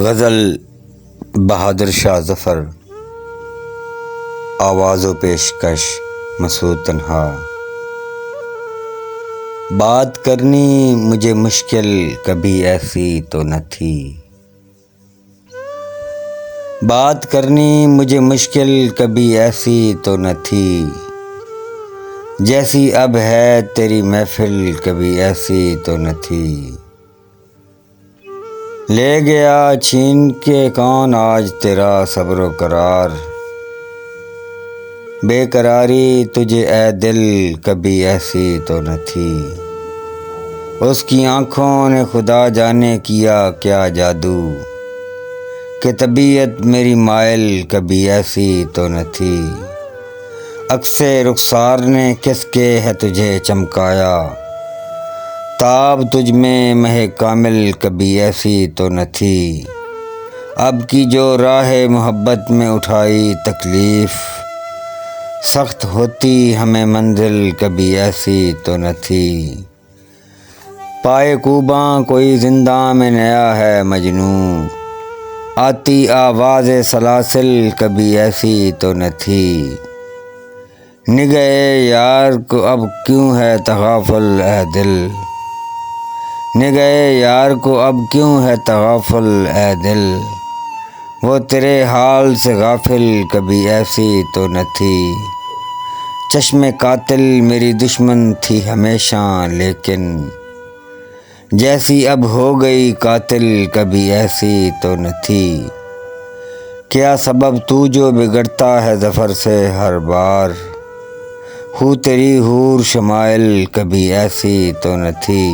غزل بہادر شاہ ظفر، آواز و پیشکش مسعود تنہا۔ بات کرنی مجھے مشکل کبھی ایسی تو نہ تھی، بات کرنی مجھے مشکل کبھی ایسی تو نہ تھی، جیسی اب ہے تیری محفل کبھی ایسی تو نہ تھی۔ لے گیا چھین کے کون آج تیرا صبر و قرار، بے قراری تجھے اے دل کبھی ایسی تو نہ تھی۔ اس کی آنکھوں نے خدا جانے کیا کیا جادو، کہ طبیعت میری مائل کبھی ایسی تو نہ تھی۔ عکس رخسار نے کس کے ہے تجھے چمکایا، تاب تجھ میں مہ کامل کبھی ایسی تو نہ تھی۔ اب کی جو راہ محبت میں اٹھائی تکلیف، سخت ہوتی ہمیں منزل کبھی ایسی تو نہ تھی۔ پائے کوباں کوئی زنداں میں نیا ہے مجنوں، آتی آواز سلاسل کبھی ایسی تو نہ تھی۔ نگہے یار کو اب کیوں ہے تغافل اے دل، نگہے یار کو اب کیوں ہے تغافل اے دل، وہ تیرے حال سے غافل کبھی ایسی تو نہ تھی۔ چشم قاتل میری دشمن تھی ہمیشہ لیکن، جیسی اب ہو گئی قاتل کبھی ایسی تو نہ تھی۔ کیا سبب تو جو بگڑتا ہے ظفر سے ہر بار، ہو تیری حور شمائل کبھی ایسی تو نہ تھی۔